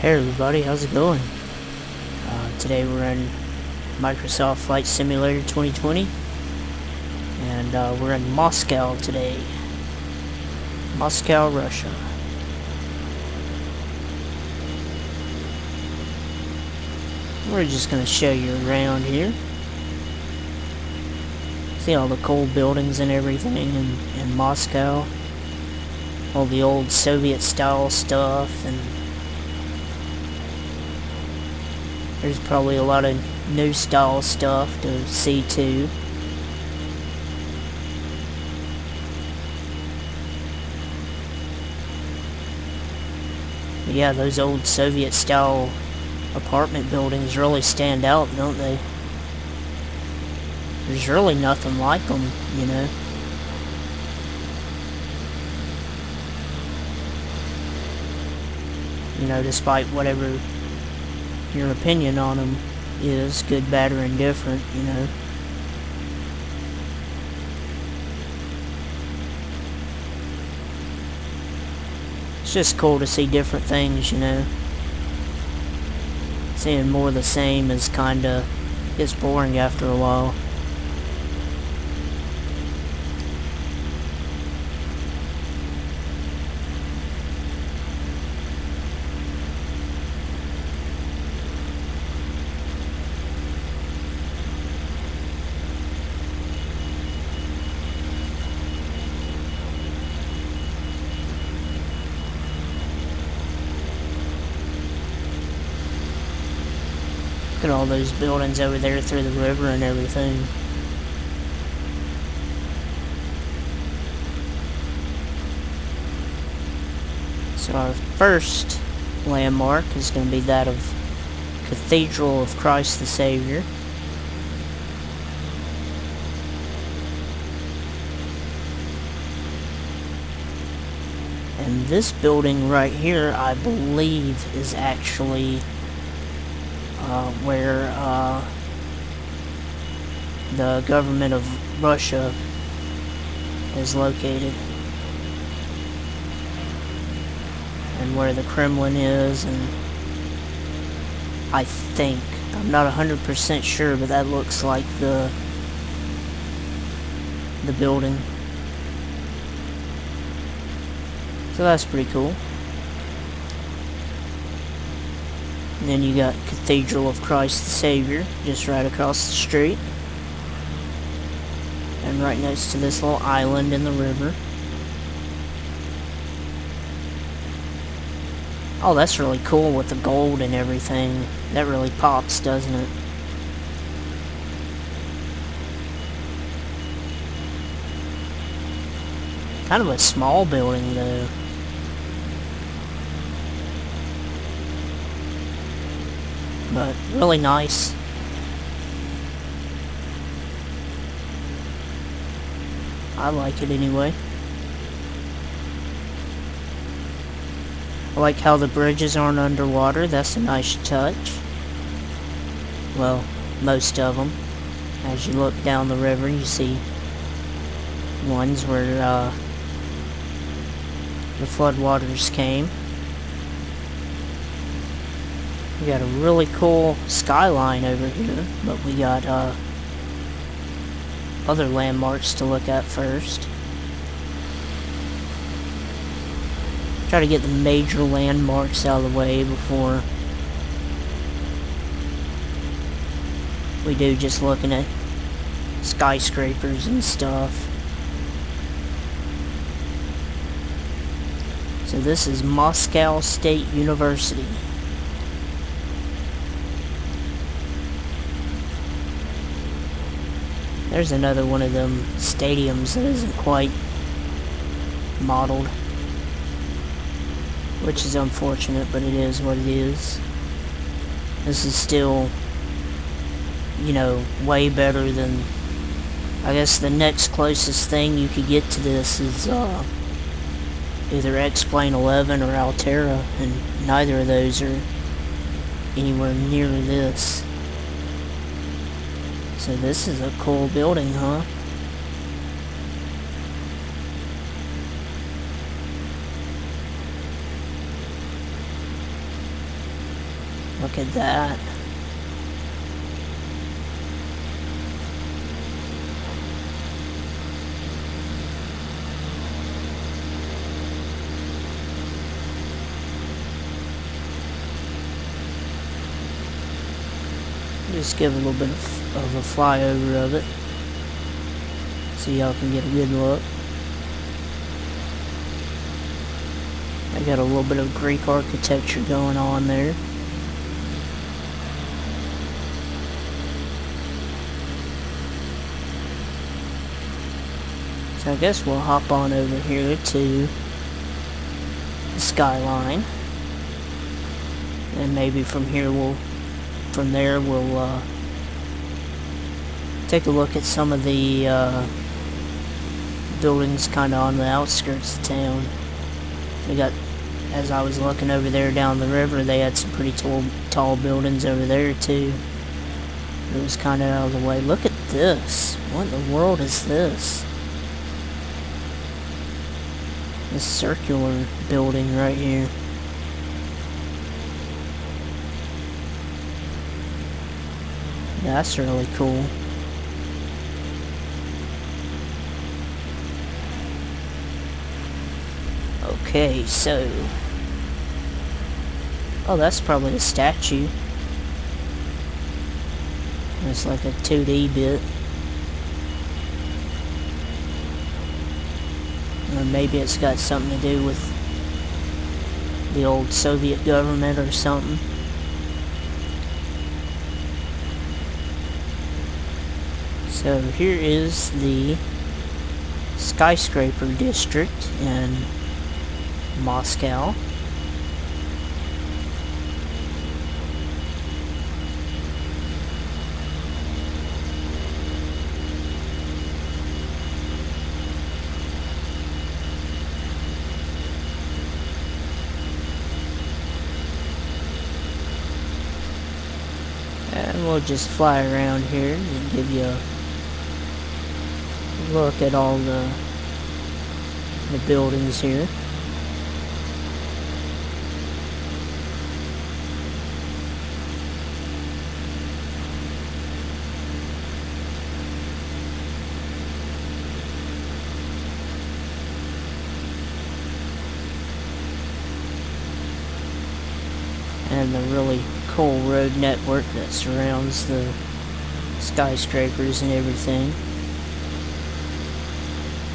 Hey everybody, how's it going? Today we're in Microsoft Flight Simulator 2020, and we're in Moscow today. Moscow, Russia. We're just gonna show you around here. See all the cool buildings and everything in Moscow. All the old Soviet style stuff, and there's probably a lot of new style stuff to see too. But yeah, those old Soviet style apartment buildings really stand out, don't they? There's really nothing like them, you know. You know, despite whatever your opinion on them is, good, bad, or indifferent, you know. It's just cool to see different things, you know. Seeing more of the same is kinda gets boring after a while. Look at all those buildings over there through the river and everything. So our first landmark is going to be that of Cathedral of Christ the Savior. And this building right here, I believe, is actually where the government of Russia is located, and where the Kremlin is, and I think, I'm not 100% sure, but that looks like the building. So that's pretty cool. And then you got Cathedral of Christ the Savior just right across the street, and right next to this little island in the river. Oh, that's really cool with the gold and everything. That really pops, doesn't it? Kind of a small building though. But really nice. I like it anyway. I like how the bridges aren't underwater. That's a nice touch. Well, most of them. As you look down the river, you see ones where the floodwaters came. We got a really cool skyline over here, but we got other landmarks to look at first. Try to get the major landmarks out of the way before we do just looking at skyscrapers and stuff. So this is Moscow State University. There's another one of them stadiums that isn't quite modeled, which is unfortunate, but it is what it is. This is still, you know, way better than, I guess the next closest thing you could get to this is either X-Plane 11 or Altera, and neither of those are anywhere near this. So this is a cool building, huh? Look at that. Just give a little bit of a flyover of it, so y'all can get a good look. I got a little bit of Greek architecture going on there. So I guess we'll hop on over here to the skyline, and maybe from there we'll take a look at some of the buildings kind of on the outskirts of town. We got, as I was looking over there down the river, they had some pretty tall buildings over there too. It was kind of out of the way. Look at this. What in the world is this? This circular building right here. That's really cool. Okay, so... oh, that's probably a statue. It's like a 2D bit. Or maybe it's got something to do with the old Soviet government or something. So here is the skyscraper district in Moscow. And we'll just fly around here and give you a look at all the buildings here. And the really cool road network that surrounds the skyscrapers and everything.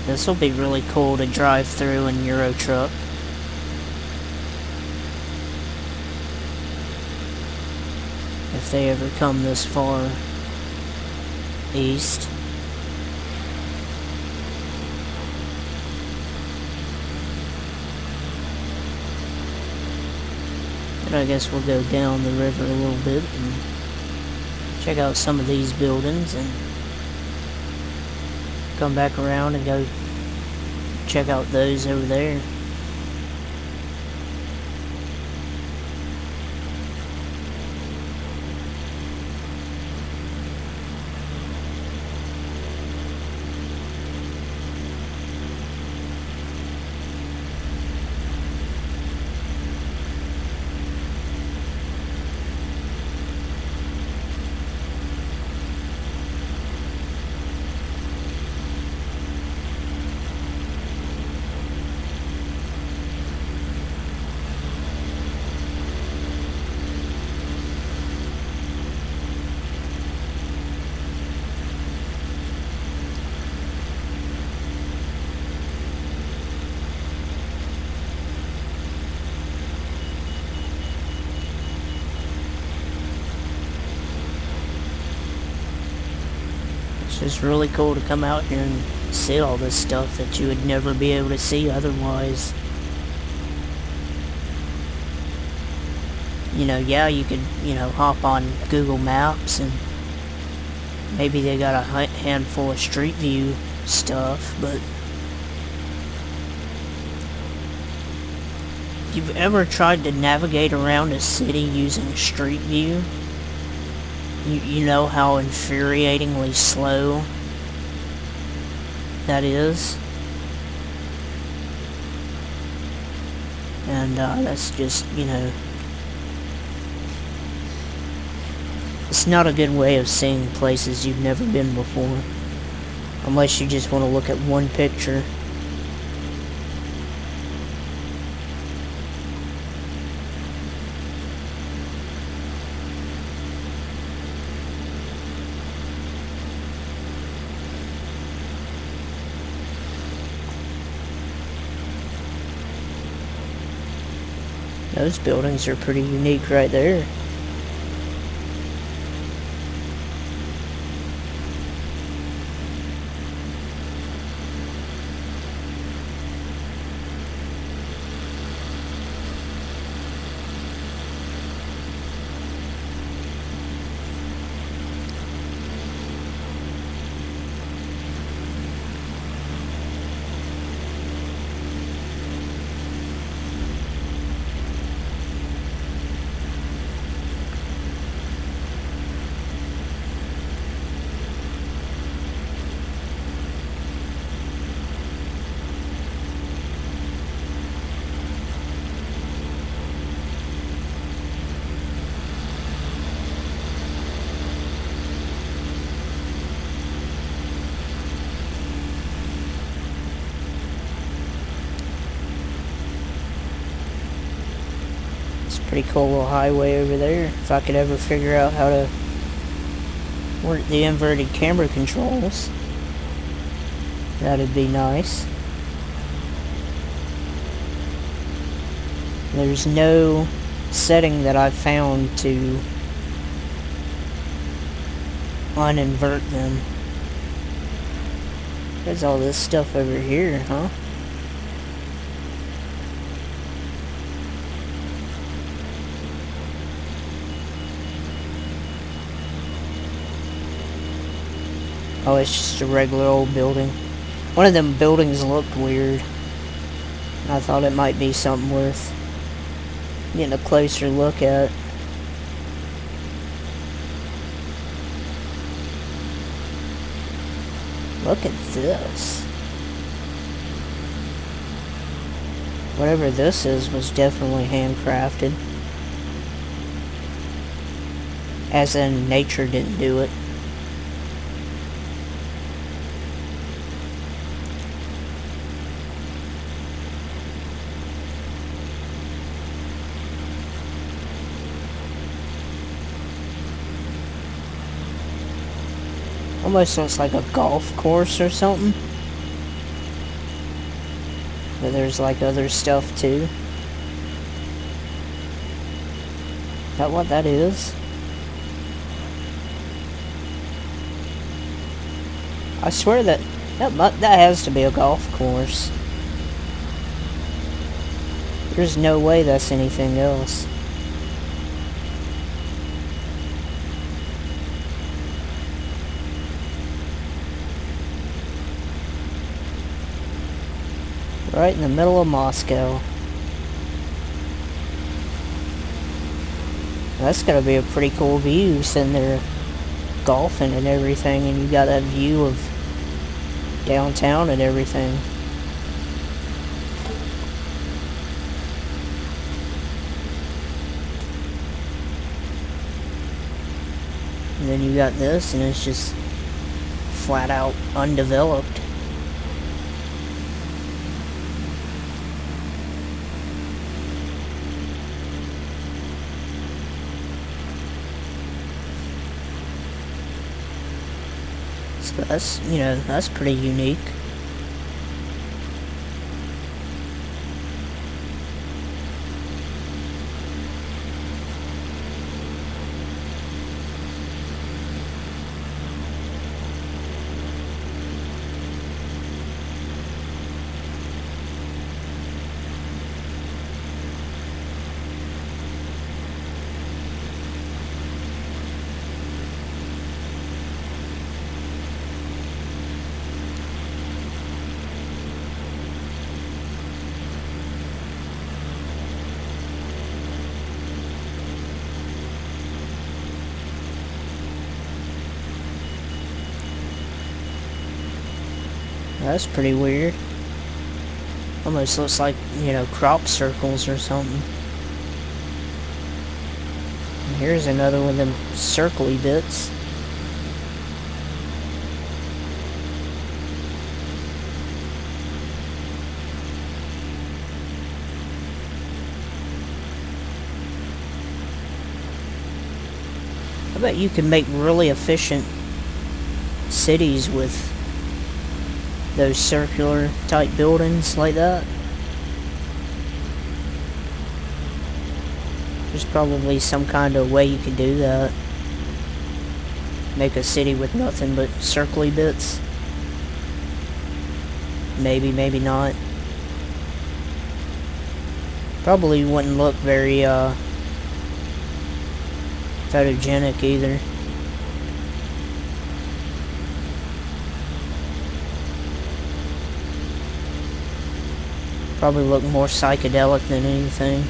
This will be really cool to drive through in Euro Truck. If they ever come this far east. And I guess we'll go down the river a little bit and check out some of these buildings and come back around and go check out those over there. It's just really cool to come out here and see all this stuff that you would never be able to see otherwise. You know, yeah, you could, you know, hop on Google Maps and maybe they got a handful of Street View stuff, but if you've ever tried to navigate around a city using Street View, you know how infuriatingly slow that is. And that's just, you know, It's not a good way of seeing places you've never been before. Unless you just want to look at one picture. Those buildings are pretty unique right there. Pretty cool little highway over there. If I could ever figure out how to work the inverted camera controls, that'd be nice. There's no setting that I've found to uninvert them. There's all this stuff over here, huh? Oh, it's just a regular old building. One of them buildings looked weird. I thought it might be something worth getting a closer look at. Look at this. Whatever this is was definitely handcrafted. As in, nature didn't do it. Almost looks like a golf course or something. But there's like other stuff too. Is that what that is? I swear that has to be a golf course. There's no way that's anything else. Right in the middle of Moscow. That's gonna be a pretty cool view, sitting there golfing and everything, and you got that view of downtown and everything. And then you got this, and it's just flat out undeveloped. So that's, you know, that's pretty unique. That's pretty weird. Almost looks like, you know, crop circles or something. And here's another one of them circly bits. I bet you can make really efficient cities with those circular type buildings like that. There's probably some kind of way you could do that. Make a city with nothing but circly bits. Maybe, maybe not. Probably wouldn't look very photogenic either. Probably look more psychedelic than anything.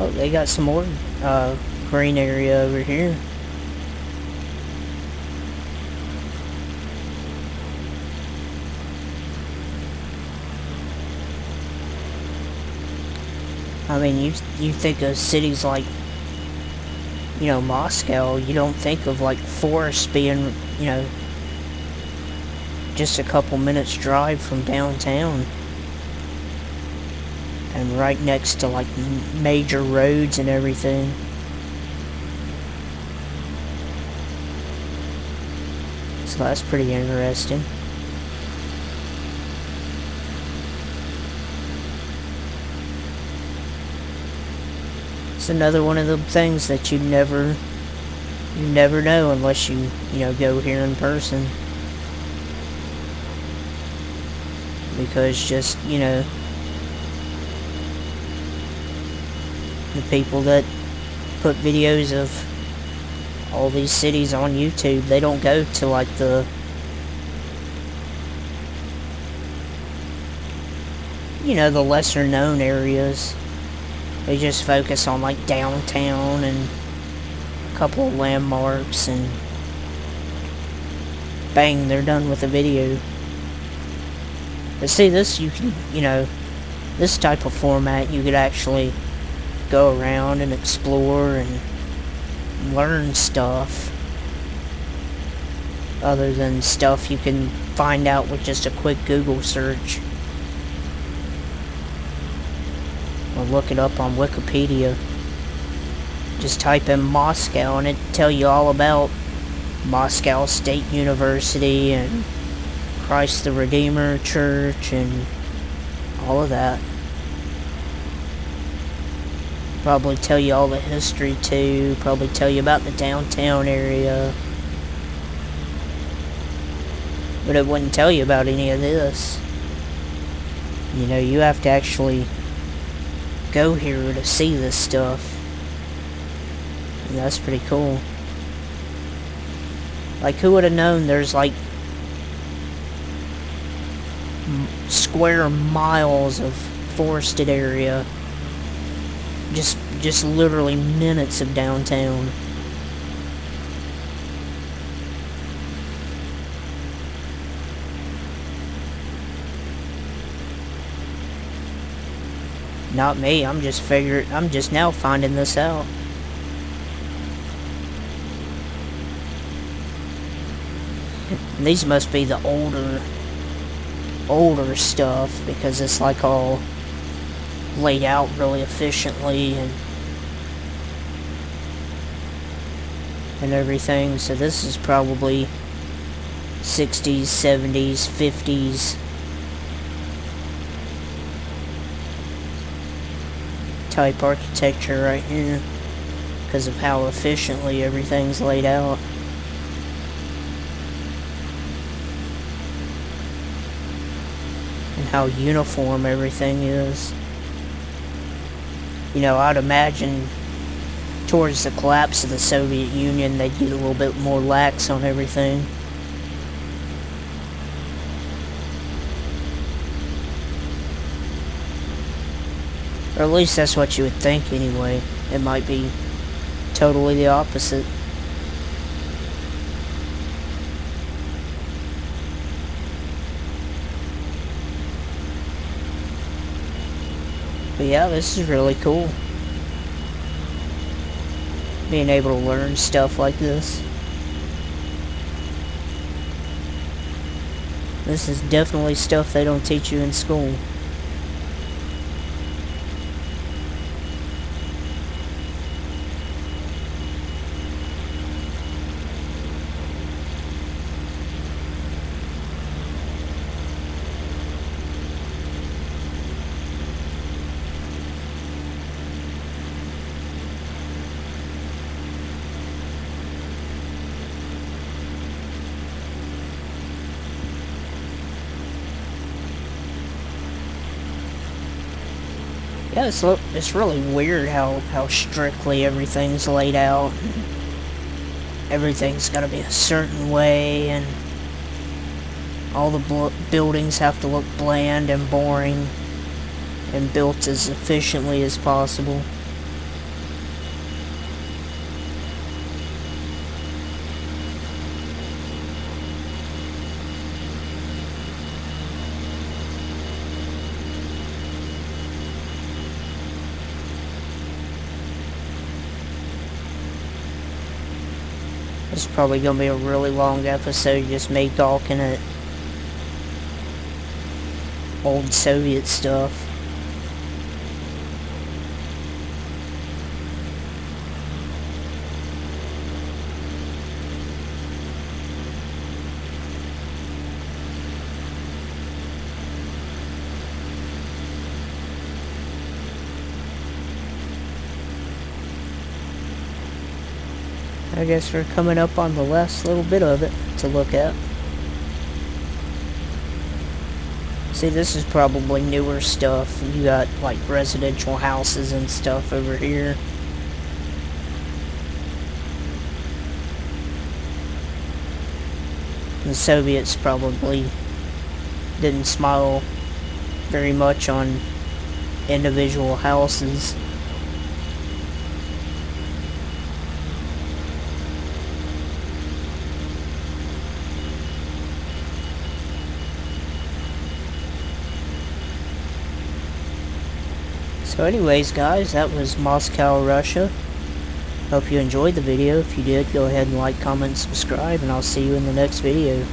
Oh, they got some more green area over here. I mean, you think of cities like, you know, Moscow, you don't think of like forests being, you know, just a couple minutes drive from downtown. And right next to like major roads and everything. So that's pretty interesting. It's another one of the things that you never know unless you know, go here in person. Because just, you know, the people that put videos of all these cities on YouTube, they don't go to like the, you know, the lesser known areas. They just focus on like downtown and a couple of landmarks, and bang, they're done with the video. But see, this, you can, you know, this type of format, you could actually go around and explore and learn stuff other than stuff you can find out with just a quick Google search. Or look it up on Wikipedia. Just type in Moscow and it'll tell you all about Moscow State University and Christ the Redeemer Church and all of that. Probably tell you all the history too. Probably tell you about the downtown area. But it wouldn't tell you about any of this. You know, you have to actually go here to see this stuff. And that's pretty cool. Like, who would have known there's like square miles of forested area just literally minutes of downtown. Not me, I'm just now finding this out. And these must be the older stuff, because it's like all laid out really efficiently and everything. So this is probably 60s, 70s, 50s type architecture right here, because of how efficiently everything's laid out. And how uniform everything is. You know, I'd imagine towards the collapse of the Soviet Union, they'd get a little bit more lax on everything. Or at least that's what you would think anyway. It might be totally the opposite. But yeah, this is really cool. Being able to learn stuff like this. This is definitely stuff they don't teach you in school. Yeah, it's really weird how strictly everything's laid out. Everything's gotta be a certain way, and all the buildings have to look bland and boring and built as efficiently as possible. It's probably gonna be a really long episode, just me talking at old Soviet stuff. I guess we're coming up on the last little bit of it to look at. See, this is probably newer stuff. You got like residential houses and stuff over here. The Soviets probably didn't smile very much on individual houses. So anyways guys, that was Moscow, Russia. Hope you enjoyed the video. If you did, go ahead and like, comment, subscribe, and I'll see you in the next video.